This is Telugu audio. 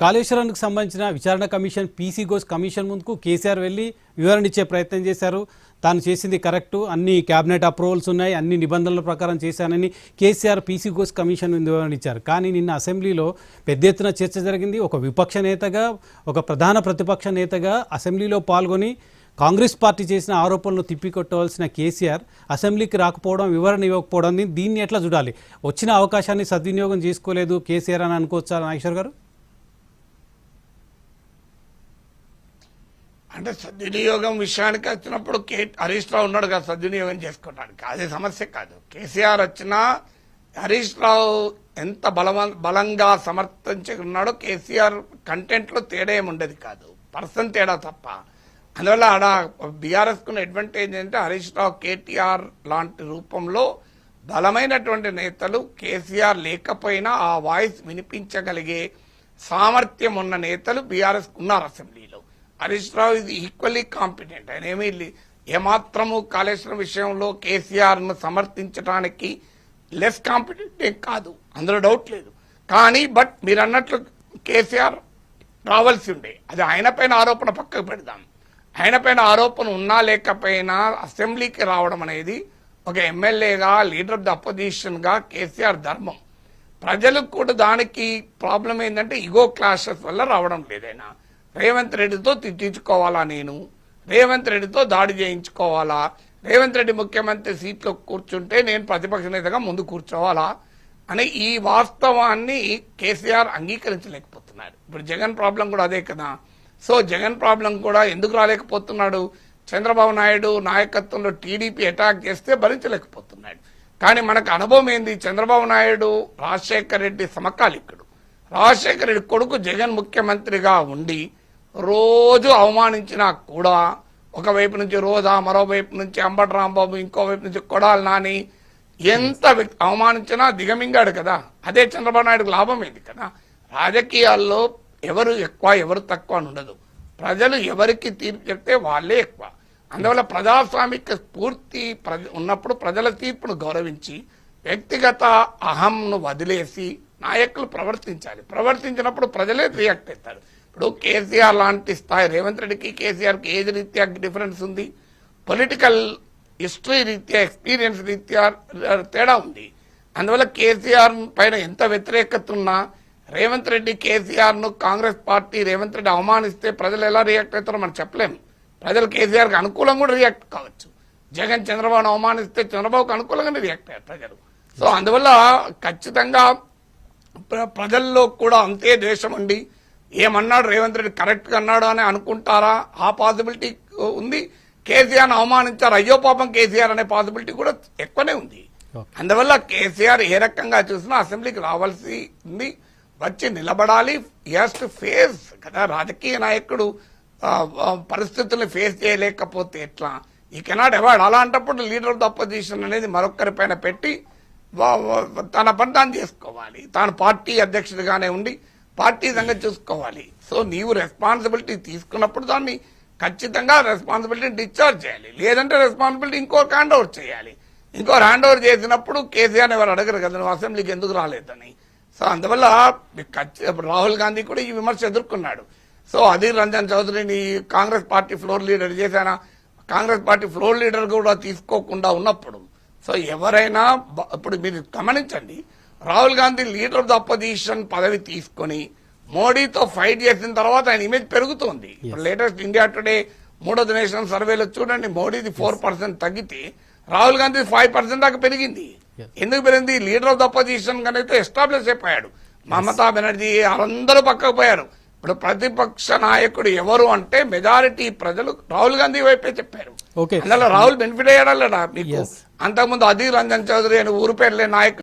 కాళేశ్వరానికి సంబంధించిన విచారణ కమిషన్ పీసీ ఘోష్ కమిషన్ ముందుకు కేసీఆర్ వెళ్ళి వివరణ ఇచ్చే ప్రయత్నం చేశారు. తాను చేసింది కరెక్టు, అన్ని క్యాబినెట్ అప్రూవల్స్ ఉన్నాయి, అన్ని నిబంధనల ప్రకారం చేశానని కేసీఆర్ పీసీ ఘోష్ కమిషన్ ముందు వివరణ ఇచ్చారు. కానీ నిన్న అసెంబ్లీలో పెద్ద ఎత్తున చర్చ జరిగింది. ఒక విపక్ష నేతగా, ఒక ప్రధాన ప్రతిపక్ష నేతగా అసెంబ్లీలో పాల్గొని కాంగ్రెస్ పార్టీ చేసిన ఆరోపణలు తిప్పికొట్టవలసిన కేసీఆర్ అసెంబ్లీకి రాకపోవడం, వివరణ ఇవ్వకపోవడం, దీన్ని ఎట్లా చూడాలి? వచ్చిన అవకాశాన్ని సద్వినియోగం చేసుకోలేదు కేసీఆర్ అని అనుకోవచ్చా నాగేశ్వర్ గారు? అంటే సద్వినియోగం విషయానికి వచ్చినప్పుడు హరీష్ రావు ఉన్నాడు కదా సద్వినియోగం చేసుకోవడానికి, అదే సమస్య కాదు. కేసీఆర్ వచ్చినా హరీష్ రావు ఎంత బలంగా సమర్థించుకున్నాడో కేసీఆర్ కంటెంట్ లో తేడా ఏమి ఉండేది కాదు, పర్సన్ తేడా తప్ప. అందువల్ల ఆడ బీఆర్ఎస్ కున్న అడ్వాంటేజ్ ఏంటంటే హరీష్ రావు, కేటీఆర్ లాంటి రూపంలో బలమైనటువంటి నేతలు కేసీఆర్ లేకపోయినా ఆ వాయిస్ వినిపించగలిగే సామర్థ్యం ఉన్న నేతలు బీఆర్ఎస్ ఉన్నారు అసెంబ్లీలో. హరీష్ రావు ఇది ఈక్వల్లీ కాంపిటెంట్. ఆయన ఏమీ ఏమాత్రము కాళేశ్వరం విషయంలో కేసీఆర్ ను సమర్థించడానికి లెస్ కాంపిటెంట్ ఏం కాదు, అందులో డౌట్ లేదు. కానీ బట్ మీరు అన్నట్లు కేసీఆర్ రావాల్సి ఉండే, అది ఆయన పైన ఆరోపణ పక్కకు పెడదాం. ఆయన పైన ఆరోపణ ఉన్నా లేకపోయినా అసెంబ్లీకి రావడం అనేది ఒక ఎమ్మెల్యేగా, లీడర్ ఆఫ్ ద అపోజిషన్ గా కేసీఆర్ ధర్మం. ప్రజలకు కూడా దానికి ప్రాబ్లం ఏంటంటే ఇగో క్లాషెస్ వల్ల రావడం లేదైనా. రేవంత్ రెడ్డితో తిట్టించుకోవాలా, నేను రేవంత్ రెడ్డితో దాడి చేయించుకోవాలా, రేవంత్ రెడ్డి ముఖ్యమంత్రి సీట్లో కూర్చుంటే నేను ప్రతిపక్ష నేతగా ముందు కూర్చోవాలా అనే ఈ వాస్తవాన్ని కేసీఆర్ అంగీకరించలేకపోతున్నాడు. ఇప్పుడు జగన్ ప్రాబ్లం కూడా అదే కదా. సో జగన్ ప్రాబ్లం కూడా ఎందుకు రాలేకపోతున్నాడు? చంద్రబాబు నాయుడు నాయకత్వంలో టీడీపీ అటాక్ చేస్తే భరించలేకపోతున్నాడు. కానీ మనకు అనుభవం ఏంది? చంద్రబాబు నాయుడు రాజశేఖర్ రెడ్డి సమకాలికుడు. రాజశేఖర్ రెడ్డి కొడుకు జగన్ ముఖ్యమంత్రిగా ఉండి రోజు అవమానించినా కూడా ఒకవైపు నుంచి రోజా, మరోవైపు నుంచి అంబటి రాంబాబు, ఇంకోవైపు నుంచి కొడాలి నాని, ఎంత అవమానించినా దిగమింగాడు కదా. అదే చంద్రబాబు నాయుడుకు లాభం ఏంది కదా. రాజకీయాల్లో ఎవరు ఎక్కువ ఎవరు తక్కువ అని ఉండదు. ప్రజలు ఎవరికి తీర్పు చెప్తే వాళ్ళే ఎక్కువ. అందువల్ల ప్రజాస్వామిక స్ఫూర్తి ఉన్నప్పుడు ప్రజల తీర్పును గౌరవించి వ్యక్తిగత అహంను వదిలేసి నాయకులు ప్రవర్తించాలి. ప్రవర్తించినప్పుడు ప్రజలే రియాక్ట్ అవుతారు. ఇప్పుడు కేసీఆర్ లాంటి స్థాయి, రేవంత్ రెడ్డికి కేసీఆర్కి ఏజ్ రీత్యా డిఫరెన్స్ ఉంది, పొలిటికల్ హిస్టరీ రీత్యా, ఎక్స్పీరియన్స్ రీత్యా తేడా ఉంది. అందువల్ల కేసీఆర్ పైన ఎంత వ్యతిరేకత ఉన్నా రేవంత్ రెడ్డి కేసీఆర్ ను, కాంగ్రెస్ పార్టీ రేవంత్ రెడ్డి అవమానిస్తే ప్రజలు ఎలా రియాక్ట్ అవుతారో మనం చెప్పలేము. ప్రజలు కేసీఆర్కి అనుకూలంగా కూడా రియాక్ట్ కావచ్చు. జగన్ చంద్రబాబును అవమానిస్తే చంద్రబాబుకు అనుకూలంగానే రియాక్ట్ అయ్యారు ప్రజలు. సో అందువల్ల ఖచ్చితంగా ప్రజల్లో కూడా అంతే ద్వేషం ఉండి ఏమన్నాడు రేవంత్ రెడ్డి కరెక్ట్ గా అన్నాడు అని అనుకుంటారా? ఆ పాసిబిలిటీ ఉంది. కేసీఆర్ అవమానించారు, అయ్యో పాపం కేసీఆర్ అనే పాసిబిలిటీ కూడా ఎక్కువనే ఉంది. అందువల్ల కేసీఆర్ ఏ రకంగా చూసినా అసెంబ్లీకి రావాల్సి ఉంది, వచ్చి నిలబడాలి. హి టు ఫేస్ కదా. రాజకీయ నాయకుడు పరిస్థితుల్ని ఫేస్ చేయలేకపోతే ఎట్లా? ఈ కెనాట్ అవాయిడ్. అలాంటప్పుడు లీడర్ ఆఫ్ ద అపోజిషన్ అనేది మరొకరి పైన పెట్టి తన పని తాను చేసుకోవాలి. తాను పార్టీ అధ్యక్షుడిగానే ఉండి పార్టీ సంగతి చూసుకోవాలి. సో నీవు రెస్పాన్సిబిలిటీ తీసుకున్నప్పుడు దాన్ని ఖచ్చితంగా రెస్పాన్సిబిలిటీ డిశ్చార్జ్ చేయాలి. లేదంటే రెస్పాన్సిబిలిటీ ఇంకోటి హ్యాండ్ ఓవర్ చేయాలి. ఇంకోటి హ్యాండ్ ఓవర్ చేసినప్పుడు కేసీఆర్ ఎవరు అడగరు కదా నువ్వు అసెంబ్లీకి ఎందుకు రాలేదని. సో అందువల్ల రాహుల్ గాంధీ కూడా ఈ విమర్శ ఎదుర్కొన్నాడు. సో అధీర్ రంజన్ చౌదరిని కాంగ్రెస్ పార్టీ ఫ్లోర్ లీడర్ చేశానా? కాంగ్రెస్ పార్టీ ఫ్లోర్ లీడర్ కూడా తీసుకోకుండా ఉన్నప్పుడు సో ఎవరైనా ఇప్పుడు మీరు గమనించండి, Rahul Gandhi leader of the opposition పదవి తీసుకుని మోడీతో ఫైట్ చేసిన తర్వాత ఆయన ఇమేజ్ పెరుగుతోంది. ఇప్పుడు లేటెస్ట్ ఇండియా టుడే 3వ నేషనల్ సర్వేలో చూడండి, మోడీది 4% తగ్గితే రాహుల్ గాంధీ 5% దాకా పెరిగింది. ఎందుకు పెరిగింది? లీడర్ ఆఫ్ ద అపోజిషన్ కనుక ఎస్టాబ్లిష్ అయిపోయాడు. మమతా బెనర్జీ అందరూ పక్కకు పోయారు. ఇప్పుడు ప్రతిపక్ష నాయకుడు ఎవరు అంటే మెజారిటీ ప్రజలు రాహుల్ గాంధీ వైపే చెప్పారు. అందులో రాహుల్ బెనిఫిట్ అయ్యాడా మీకు? అంతకుముందు అధీర్ రంజన్ చౌదరి అని ఊరు పేర్లే నాయకుడు